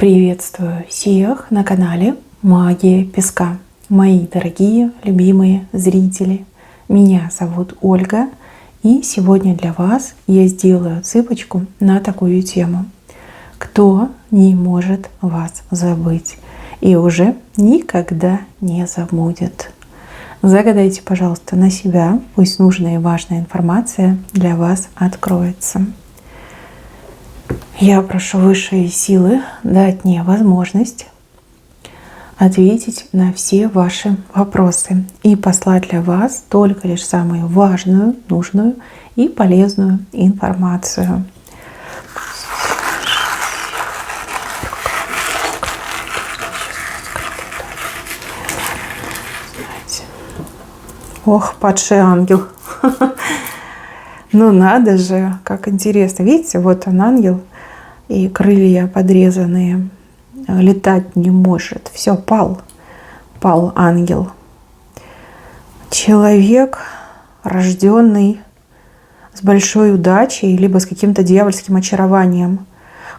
Приветствую всех на канале Магия Песка. Мои дорогие, любимые зрители. Меня зовут Ольга. И сегодня для вас я сделаю цыпочку на такую тему. Кто не может вас забыть и уже никогда не забудет? Загадайте, пожалуйста, на себя, пусть нужная и важная информация для вас откроется. Я прошу высшие силы дать мне возможность ответить на все ваши вопросы и послать для вас только лишь самую важную, нужную и полезную информацию. Ох, падший ангел. Ну надо же, как интересно. Видите, вот он ангел, и крылья подрезанные, летать не может. Все, пал ангел. Человек, рожденный с большой удачей, либо с каким-то дьявольским очарованием.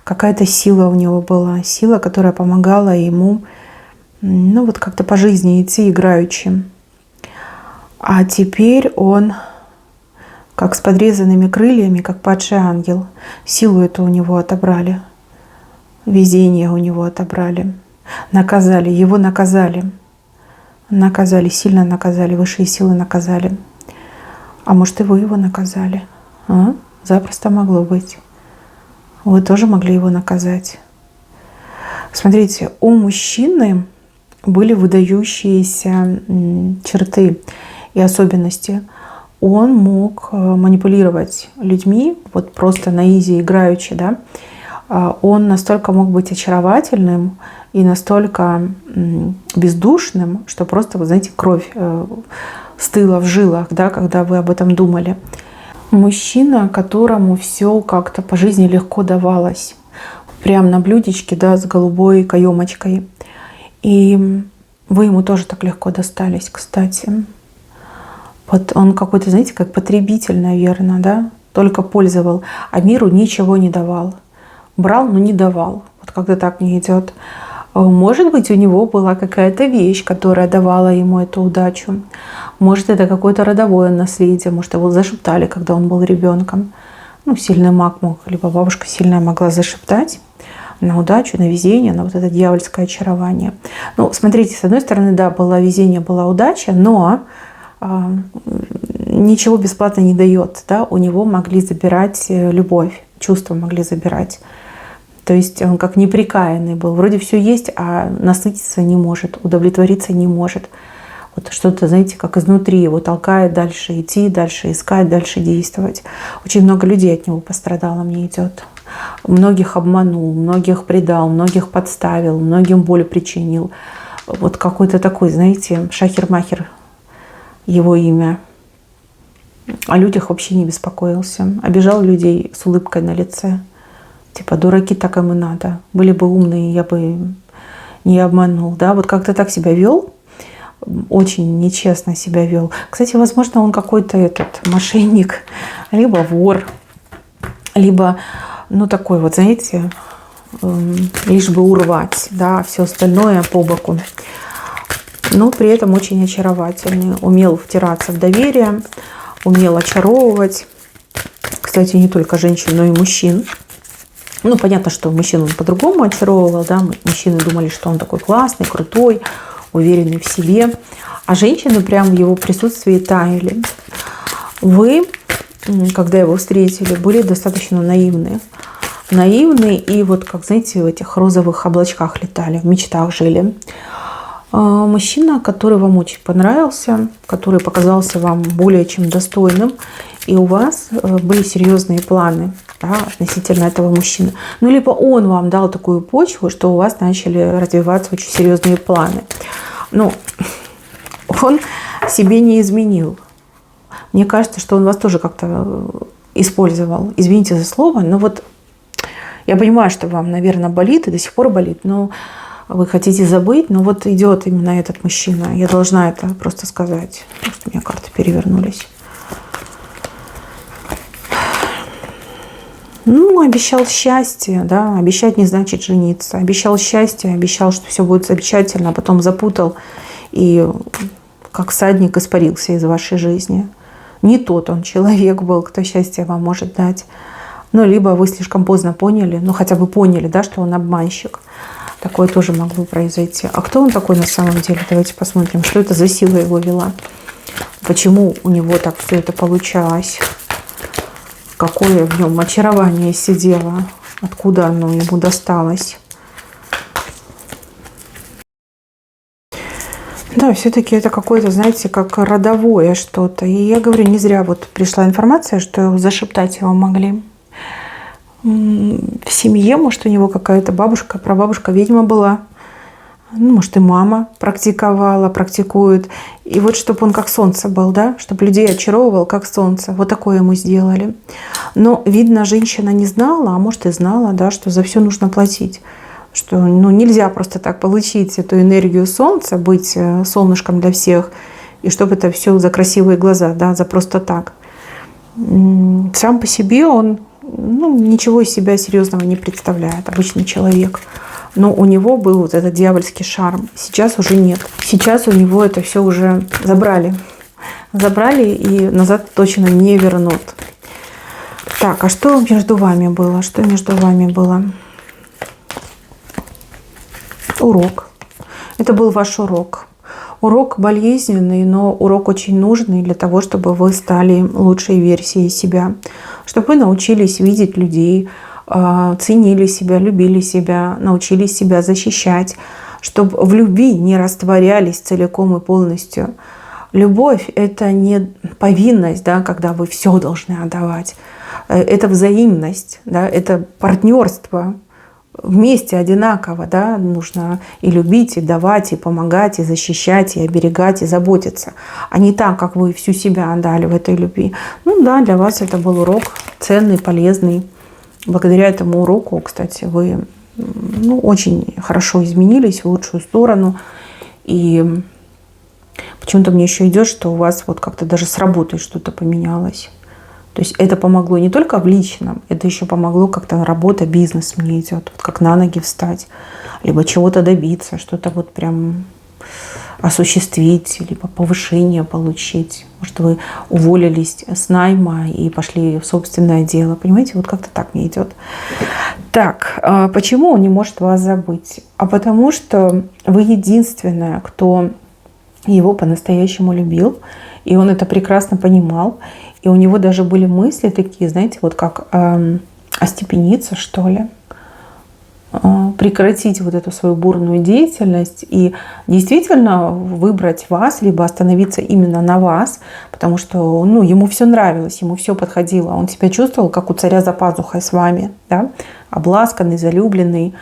Какая-то сила у него была, сила, которая помогала ему, вот как-то по жизни идти играючи. А теперь он, как с подрезанными крыльями, как падший ангел. Силу эту у него отобрали. Везение у него отобрали. Наказали, его наказали. Наказали, сильно наказали, высшие силы наказали. А может, и вы его наказали? Запросто могло быть. Вы тоже могли его наказать. Смотрите, у мужчины были выдающиеся черты и особенности. Он мог манипулировать людьми, вот просто на изи играючи, да. Он настолько мог быть очаровательным и настолько бездушным, что просто, вы знаете, кровь стыла в жилах, да, когда вы об этом думали. Мужчина, которому все как-то по жизни легко давалось. Прям на блюдечке, да, с голубой каемочкой. И вы ему тоже так легко достались, кстати. Вот он какой-то, знаете, как потребитель, наверное, да, только пользовал, а миру ничего не давал. Брал, но не давал. Вот когда так не идет. Может быть, у него была какая-то вещь, которая давала ему эту удачу. Может, это какое-то родовое наследие. Может, его зашептали, когда он был ребенком. Сильный маг мог, либо бабушка сильная могла зашептать на удачу, на везение, на вот это дьявольское очарование. Смотрите, с одной стороны, да, было везение, была удача, но ничего бесплатно не дает. Да? У него могли забирать любовь, чувства могли забирать. То есть он как неприкаянный был. Вроде все есть, а насытиться не может, удовлетвориться не может. Вот что-то, знаете, как изнутри его толкает дальше идти, дальше искать, дальше действовать. Очень много людей от него пострадало, мне идет. Многих обманул, многих предал, многих подставил, многим боль причинил. Вот какой-то такой, знаете, шахер-махер его имя. О людях вообще не беспокоился. Обижал людей с улыбкой на лице. Типа, дураки, так им и надо. Были бы умные, я бы не обманул. Да? Вот как-то так себя вел. Очень нечестно себя вел. Кстати, возможно, он какой-то мошенник, либо вор, либо, такой вот, знаете, лишь бы урвать, да, все остальное по боку. Но при этом очень очаровательный. Умел втираться в доверие, умел очаровывать. Кстати, не только женщин, но и мужчин. Понятно, что мужчин он по-другому очаровывал, да. Мужчины думали, что он такой классный, крутой, уверенный в себе. А женщины прям в его присутствии таяли. Вы, когда его встретили, были достаточно наивны. Наивны и вот, как, знаете, в этих розовых облачках летали, в мечтах жили. Мужчина, который вам очень понравился, который показался вам более чем достойным, и у вас были серьезные планы, да, относительно этого мужчины. Либо он вам дал такую почву, что у вас начали развиваться очень серьезные планы. Он себе не изменил. Мне кажется, что он вас тоже как-то использовал. Извините за слово, но вот я понимаю, что вам, наверное, болит и до сих пор болит, но вы хотите забыть, но вот идет именно этот мужчина. Я должна это просто сказать. Просто у меня карты перевернулись. Ну, обещал счастье, да, обещать не значит жениться. Обещал счастье, обещал, что все будет замечательно, а потом запутал и как всадник испарился из вашей жизни. Не тот он человек был, кто счастье вам может дать. Ну, либо вы слишком поздно поняли, ну, хотя бы поняли, да, что он обманщик. Такое тоже могло произойти. А кто он такой на самом деле? Давайте посмотрим, что это за сила его вела. Почему у него так все это получалось? Какое в нем очарование сидело? Откуда оно ему досталось? Да, все-таки это какое-то, знаете, как родовое что-то. И я говорю, не зря вот пришла информация, что зашептать его могли. В семье, может, у него какая-то бабушка, прабабушка ведьма была. Ну, может, и мама практиковала, практикует. И вот чтобы он как солнце был, да, чтобы людей очаровывал как солнце. Вот такое ему сделали. Но, видно, женщина не знала, а может и знала, да, что за все нужно платить. Что ну, нельзя просто так получить эту энергию солнца, быть солнышком для всех, и чтобы это все за красивые глаза, да, за просто так. Сам по себе он ничего из себя серьезного не представляет, обычный человек. Но у него был вот этот дьявольский шарм. Сейчас уже нет. Сейчас у него это все уже забрали. Забрали и назад точно не вернут. Так, а что между вами было? Что между вами было? Урок. Это был ваш урок. Урок болезненный, но урок очень нужный для того, чтобы вы стали лучшей версией себя. Чтобы вы научились видеть людей, ценили себя, любили себя, научились себя защищать. Чтобы в любви не растворялись целиком и полностью. Любовь – это не повинность, да, когда вы все должны отдавать. Это взаимность, да, это партнерство. Вместе одинаково, да, нужно и любить, и давать, и помогать, и защищать, и оберегать, и заботиться. А не так, как вы всю себя отдали в этой любви. Ну да, для вас это был урок ценный, полезный. Благодаря этому уроку, кстати, вы очень хорошо изменились в лучшую сторону. И почему-то мне еще идет, что у вас вот как-то даже с работой что-то поменялось. То есть это помогло не только в личном, это еще помогло как-то работа, бизнес мне идет, вот как на ноги встать, либо чего-то добиться, что-то вот прям осуществить, либо повышение получить. Может, вы уволились с найма и пошли в собственное дело. Понимаете, вот как-то так мне идет. Так, почему он не может вас забыть? А потому что вы единственная, кто его по-настоящему любил, и он это прекрасно понимал. И у него даже были мысли такие, знаете, вот как остепениться, что ли, прекратить вот эту свою бурную деятельность и действительно выбрать вас, либо остановиться именно на вас, потому что ему все нравилось, ему все подходило. Он себя чувствовал, как у царя за пазухой с вами, да? Обласканный, залюбленный,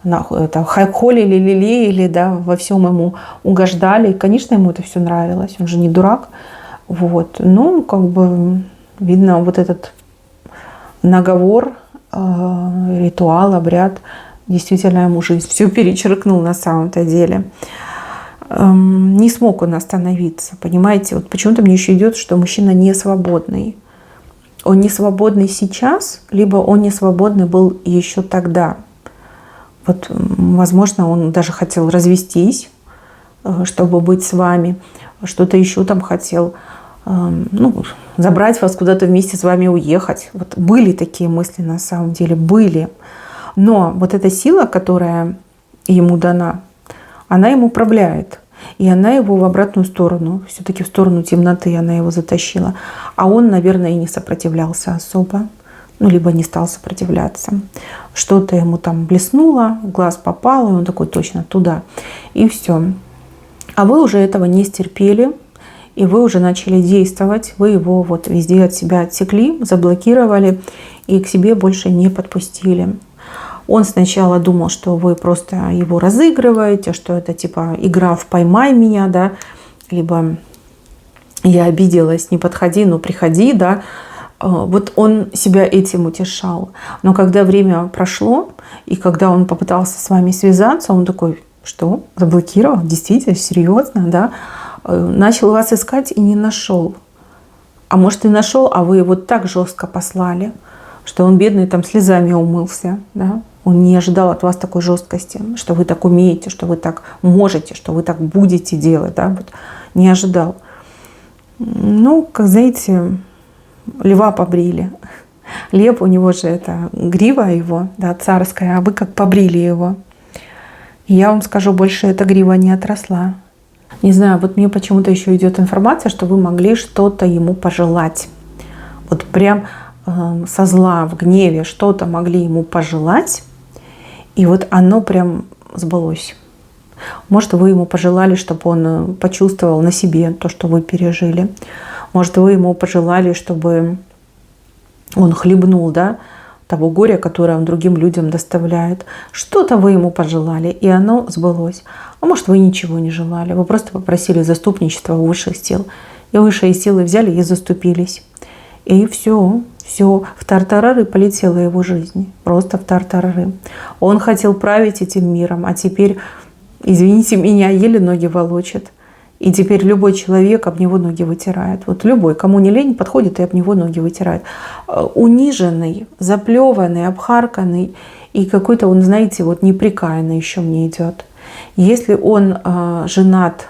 холили, лелеяли, да, во всем ему угождали. И, конечно, ему это все нравилось, он же не дурак. Вот. Видно, вот этот наговор, ритуал, обряд действительно ему жизнь все перечеркнул на самом-то деле. Не смог он остановиться, понимаете? Вот почему-то мне еще идет, что мужчина не свободный. Он не свободный сейчас, либо он не свободный был еще тогда. Вот, возможно, он даже хотел развестись, чтобы быть с вами. Что-то еще там хотел. Забрать вас куда-то вместе с вами уехать. Вот были такие мысли на самом деле, были. Но вот эта сила, которая ему дана, она им управляет. И она его в обратную сторону, все-таки в сторону темноты она его затащила. А он, наверное, и не сопротивлялся особо. Либо не стал сопротивляться. Что-то ему там блеснуло, в глаз попало, и он такой точно туда. И все. А вы уже этого не стерпели. И вы уже начали действовать, вы его вот везде от себя отсекли, заблокировали и к себе больше не подпустили. Он сначала думал, что вы просто его разыгрываете, что это типа игра в «поймай меня», да, либо «я обиделась, не подходи, но приходи», да. Вот он себя этим утешал. Но когда время прошло, и когда он попытался с вами связаться, он такой: что, заблокировал? Действительно, серьезно, да? Начал вас искать и не нашел. А может и нашел, а вы его так жестко послали, что он, бедный, там слезами умылся, да? Он не ожидал от вас такой жесткости, что вы так умеете, что вы так можете, что вы так будете делать, да? Вот не ожидал. Ну, как знаете, льва побрили. Лев, у него же это грива его, да, царская, а вы как побрили его. И я вам скажу, больше эта грива не отросла. Не знаю, вот мне почему-то еще идет информация, что вы могли что-то ему пожелать. Вот прям со зла, в гневе что-то могли ему пожелать, и вот оно прям сбылось. Может, вы ему пожелали, чтобы он почувствовал на себе то, что вы пережили. Может, вы ему пожелали, чтобы он хлебнул, да, того горя, которое он другим людям доставляет. Что-то вы ему пожелали, и оно сбылось. А может, вы ничего не желали. Вы просто попросили заступничества у высших сил. И высшие силы взяли и заступились. И все, в тартарары полетела его жизнь. Просто в тартарары. Он хотел править этим миром, а теперь, извините меня, еле ноги волочит. И теперь любой человек об него ноги вытирает. Вот любой, кому не лень, подходит и об него ноги вытирает. Униженный, заплеванный, обхарканный. И какой-то он, знаете, вот неприкаянный еще мне идет. Если он женат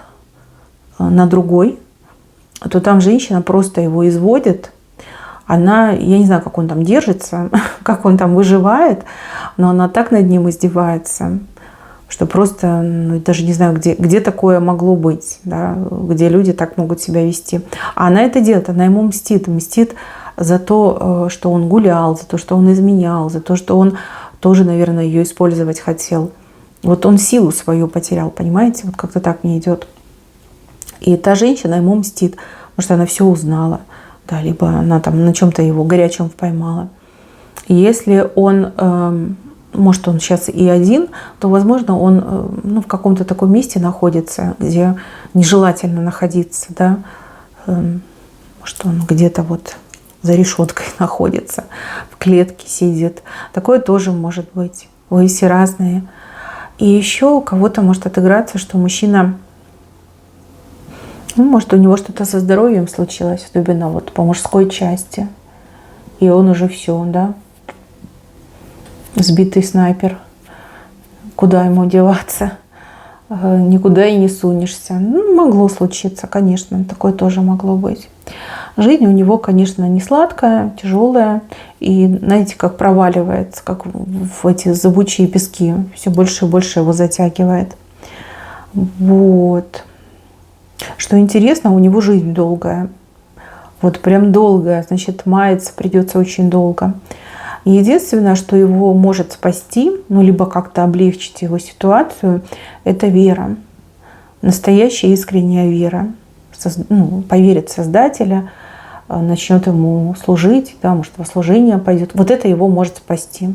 на другой, то там женщина просто его изводит. Она, я не знаю, как он там держится, как он там выживает, но она так над ним издевается, что просто даже не знаю, где такое могло быть, да, где люди так могут себя вести. А она это делает, она ему мстит за то, что он гулял, за то, что он изменял, за то, что он тоже, наверное, ее использовать хотел. Вот он силу свою потерял, понимаете? Вот как-то так мне идет. И та женщина ему мстит, потому что она все узнала, да, либо она там на чем-то его горячем поймала. И если он... может, он сейчас и один, то, возможно, он в каком-то таком месте находится, где нежелательно находиться, да. Может, он где-то вот за решеткой находится, в клетке сидит. Такое тоже может быть. Вы все разные. И еще у кого-то может отыграться, что мужчина, может, у него что-то со здоровьем случилось, особенно вот по мужской части. И он уже все, да, сбитый снайпер. Куда ему деваться? Никуда и не сунешься. Могло случиться, конечно. Такое тоже могло быть. Жизнь у него, конечно, не сладкая, тяжелая. И, знаете, как проваливается, как в эти зыбучие пески. Все больше и больше его затягивает. Вот. Что интересно, у него жизнь долгая. Вот прям долгая. Значит, маяться придется очень долго. Единственное, что его может спасти, либо как-то облегчить его ситуацию, это вера. Настоящая искренняя вера. Поверит в Создателя, начнет ему служить, да, может, во служение пойдет. Вот это его может спасти.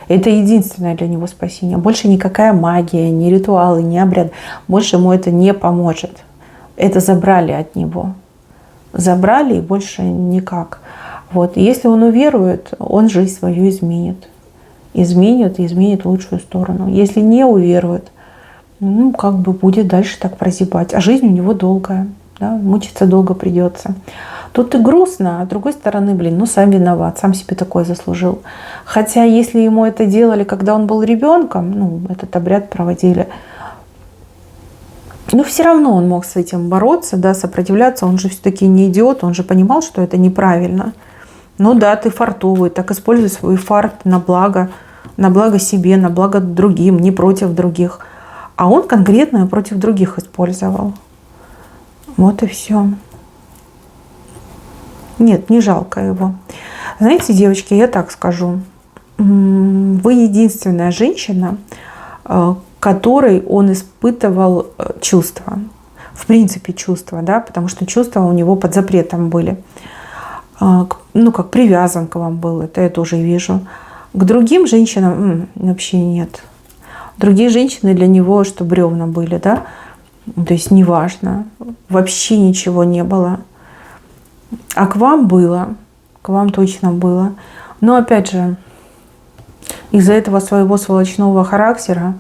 Это единственное для него спасение. Больше никакая магия, ни ритуалы, ни обряд. Больше ему это не поможет. Это забрали от него. Забрали и больше никак. Вот. Если он уверует, он жизнь свою изменит. Изменит и изменит в лучшую сторону. Если не уверует, как бы будет дальше так прозябать. А жизнь у него долгая. Да? Мучиться долго придется. Тут и грустно, а с другой стороны, сам виноват, сам себе такое заслужил. Хотя если ему это делали, когда он был ребенком, этот обряд проводили, но все равно он мог с этим бороться, да, сопротивляться. Он же все-таки не идиот, он же понимал, что это неправильно. Ну да, ты фартовый, так используй свой фарт на благо себе, на благо другим, не против других. А он конкретно против других использовал. Вот и все. Нет, не жалко его. Знаете, девочки, я так скажу. Вы единственная женщина, которой он испытывал чувства. В принципе, чувства, да, потому что чувства у него под запретом были. Как привязан к вам был, это я тоже вижу. К другим женщинам вообще нет. Другие женщины для него, что бревна были, да, то есть неважно, вообще ничего не было. А к вам было, к вам точно было. Но опять же, из-за этого своего сволочного характера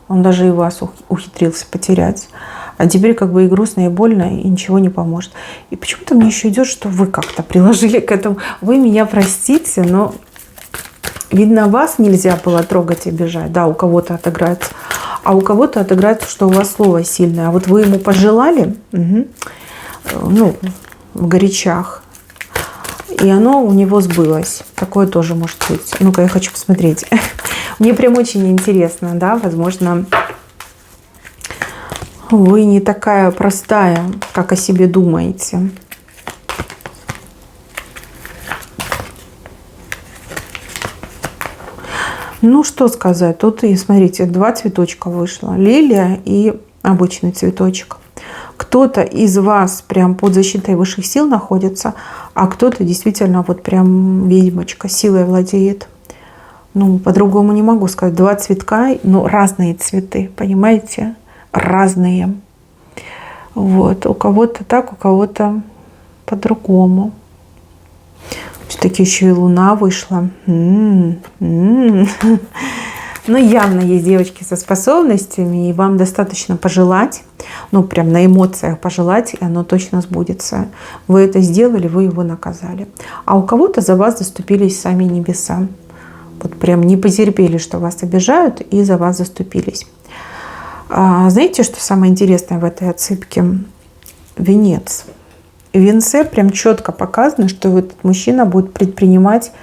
он даже и вас ухитрился потерять. А теперь как бы и грустно, и больно, и ничего не поможет. И почему-то мне еще идет, что вы как-то приложили к этому. Вы меня простите, но Видно, вас нельзя было трогать и обижать. Да, у кого-то отыграется. А у кого-то отыграется, что у вас слово сильное. А вот вы ему пожелали, ну, в горячах, и оно у него сбылось. Такое тоже может быть. Ну-ка, я хочу посмотреть. Мне прям очень интересно, да, возможно, вы не такая простая, как о себе думаете. Ну, что сказать. Тут, и смотрите, 2 цветочка вышло. Лилия и обычный цветочек. Кто-то из вас прям под защитой высших сил находится, а кто-то действительно вот прям ведьмочка, силой владеет. Ну, по-другому не могу сказать. 2 цветка, но разные цветы, понимаете? Разные. Вот. У кого-то так, у кого-то по-другому. Все-таки еще и луна вышла. Ну, явно есть девочки со способностями, и вам достаточно пожелать, ну, прям на эмоциях пожелать, и оно точно сбудется. Вы это сделали, вы его наказали. А у кого-то за вас заступились сами небеса. Вот прям не потерпели, что вас обижают, и за вас заступились. Знаете, что самое интересное в этой отсыпке? Венец. В венце прям четко показано, что этот мужчина будет предпринимать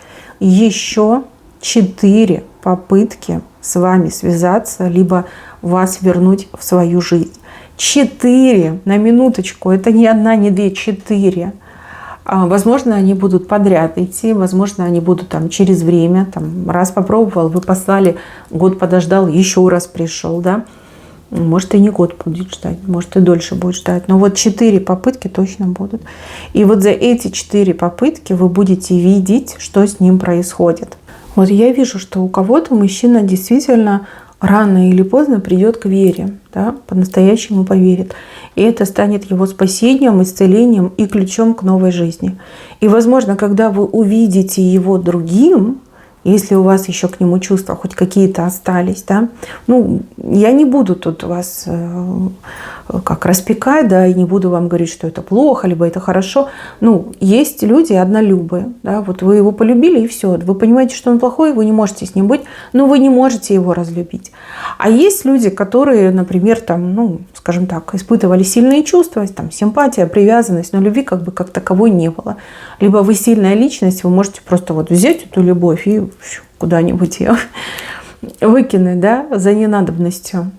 еще 4 попытки с вами связаться, либо вас вернуть в свою жизнь. 4, на минуточку, это не 1, не 2, 4. Возможно, они будут подряд идти, возможно, они будут там через время, там, раз попробовал, вы послали, год подождал, еще раз пришел, да. Может, и не год будет ждать, может, и дольше будет ждать. Но вот 4 попытки точно будут. И вот за эти 4 попытки вы будете видеть, что с ним происходит. Вот я вижу, что у кого-то мужчина действительно рано или поздно придет к вере, да, по-настоящему поверит. И это станет его спасением, исцелением и ключом к новой жизни. И, возможно, когда вы увидите его другим, если у вас еще к нему чувства хоть какие-то остались, да, ну, я не буду тут вас как распекать, да, и не буду вам говорить, что это плохо, либо это хорошо. Ну, есть люди однолюбые, да, вот вы его полюбили, и все. Вы понимаете, что он плохой, вы не можете с ним быть, но вы не можете его разлюбить. А есть люди, которые, например, там, ну, скажем так, испытывали сильные чувства, там, симпатия, привязанность, но любви как бы как таковой не было. Либо вы сильная личность, вы можете просто вот взять эту любовь и куда-нибудь ее выкинуть, да, за ненадобностью.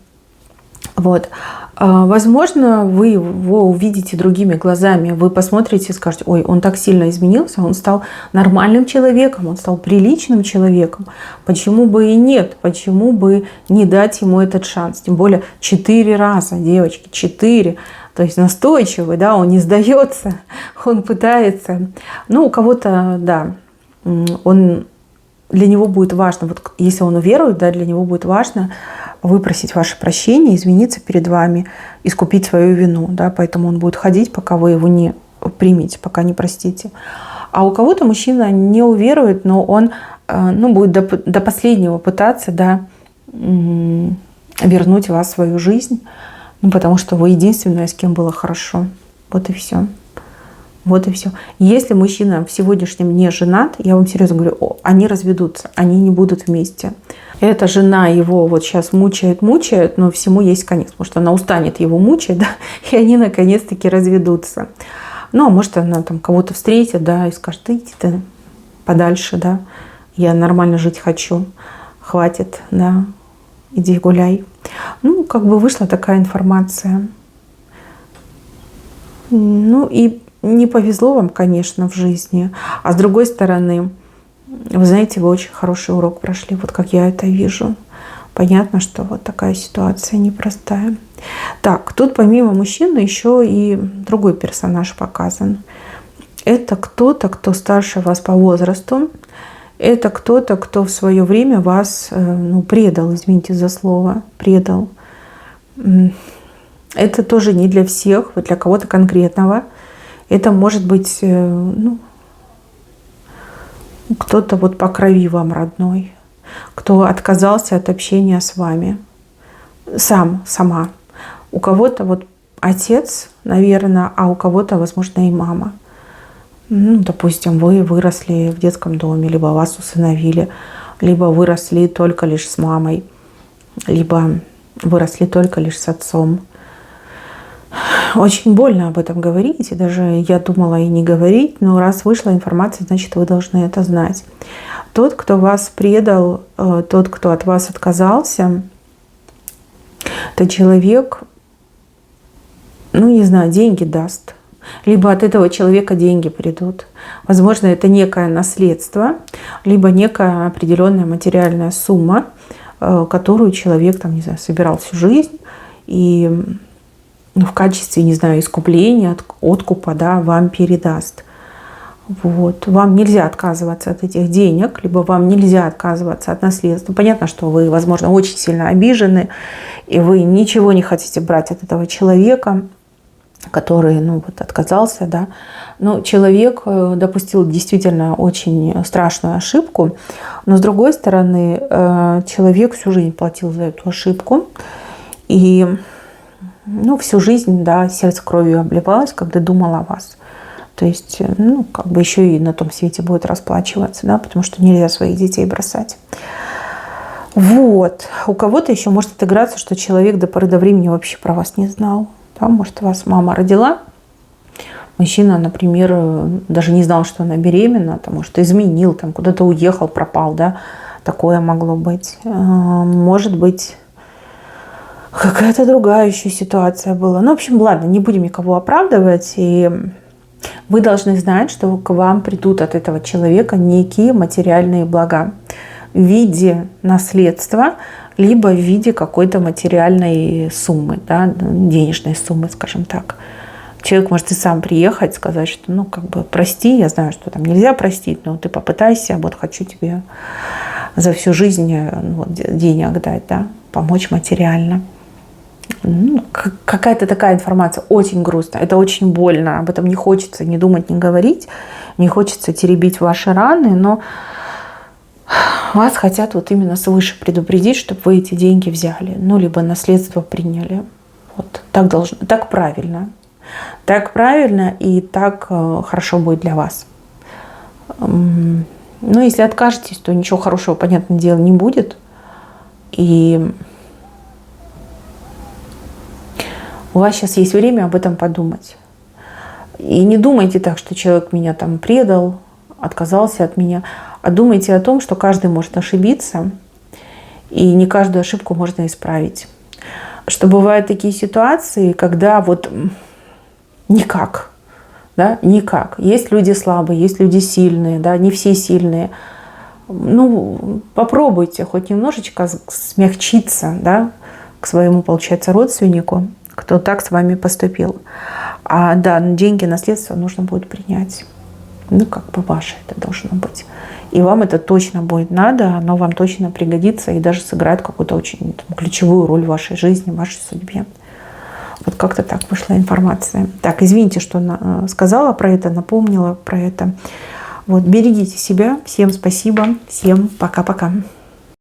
Вот. Возможно, вы его увидите другими глазами, вы посмотрите и скажете: ой, он так сильно изменился, он стал нормальным человеком, он стал приличным человеком. Почему бы и нет? Почему бы не дать ему этот шанс? Тем более 4 раза, девочки, 4. То есть настойчивый, да, он не сдается, он пытается. Ну, у кого-то, да, для него будет важно, вот если он уверует, да, для него будет важно выпросить ваше прощение, извиниться перед вами, искупить свою вину, да, поэтому он будет ходить, пока вы его не примете, пока не простите. А у кого-то мужчина не уверует, но он, ну, будет до последнего пытаться, да, вернуть вас в свою жизнь, ну, потому что вы единственная, с кем было хорошо. Вот и все. Вот и все. Если мужчина в сегодняшнем не женат, я вам серьезно говорю, они разведутся, они не будут вместе. Эта жена его вот сейчас мучает, но всему есть конец. Потому что она устанет его мучать, да, и они наконец-таки разведутся. Ну, а может, она там кого-то встретит, да, и скажет: да иди ты подальше, да, я нормально жить хочу, хватит, да, иди гуляй. Ну, как бы вышла такая информация. Ну, и не повезло вам, конечно, в жизни. А с другой стороны, вы знаете, вы очень хороший урок прошли, вот как я это вижу. Понятно, что вот такая ситуация непростая. Так, тут помимо мужчины еще и другой персонаж показан. Это кто-то, кто старше вас по возрасту. Это кто-то, кто в свое время вас, ну, предал, извините за слово, предал. Это тоже не для всех, вот для кого-то конкретного. Это может быть, ну, кто-то вот по крови вам родной, кто отказался от общения с вами. Сама. У кого-то вот отец, наверное, а у кого-то, возможно, и мама. Ну, допустим, вы выросли в детском доме, либо вас усыновили. либо выросли только лишь с мамой, либо выросли только лишь с отцом. Очень больно об этом говорить, и даже я думала и не говорить, но раз вышла информация, значит, вы должны это знать. Тот, кто вас предал, тот, кто от вас отказался, это человек, не знаю, деньги даст. Либо от этого человека деньги придут. Возможно, это некое наследство, либо некая определенная материальная сумма, которую человек, там, не знаю, собирал всю жизнь и в качестве, не знаю, искупления, откупа, да, вам передаст. Вот. Вам нельзя отказываться от этих денег, либо вам нельзя отказываться от наследства. Понятно, что вы, возможно, очень сильно обижены, и вы ничего не хотите брать от этого человека, который, отказался, да. Но человек допустил действительно очень страшную ошибку, но с другой стороны, человек всю жизнь платил за эту ошибку, и всю жизнь, да, сердце кровью обливалось, когда думал о вас. То есть, еще и на том свете будет расплачиваться, да, потому что нельзя своих детей бросать. Вот. У кого-то еще может отыграться, что человек до поры до времени вообще про вас не знал. Да, может, вас мама родила. Мужчина, например, даже не знал, что она беременна, может, изменил, куда-то уехал, пропал, да. Такое могло быть. Может быть, какая-то другая еще ситуация была. В общем, ладно, не будем никого оправдывать. И вы должны знать, что к вам придут от этого человека некие материальные блага в виде наследства, либо в виде какой-то материальной суммы, да, денежной суммы, скажем так. Человек может и сам приехать, сказать, что, прости, я знаю, что там нельзя простить, но ты попытайся, хочу тебе за всю жизнь денег дать, да, помочь материально. Какая-то такая информация очень грустная, это очень больно, об этом не хочется ни думать, ни говорить, не хочется теребить ваши раны, но вас хотят именно свыше предупредить, чтобы вы эти деньги взяли, либо наследство приняли. Так правильно. Так правильно и так хорошо будет для вас. Если откажетесь, то ничего хорошего, понятное дело, не будет. И у вас сейчас есть время об этом подумать. И не думайте так, что человек меня предал, отказался от меня, а думайте о том, что каждый может ошибиться, и не каждую ошибку можно исправить. Что бывают такие ситуации, когда никак, да, никак. Есть люди слабые, есть люди сильные, да, не все сильные. Попробуйте хоть немножечко смягчиться, да, к своему, получается, родственнику, кто так с вами поступил. А да, деньги, наследство нужно будет принять. Ваше это должно быть. И вам это точно будет надо, оно вам точно пригодится и даже сыграет какую-то очень ключевую роль в вашей жизни, в вашей судьбе. Как-то так вышла информация. Так, извините, что сказала про это, напомнила про это. Берегите себя. Всем спасибо. Всем пока-пока.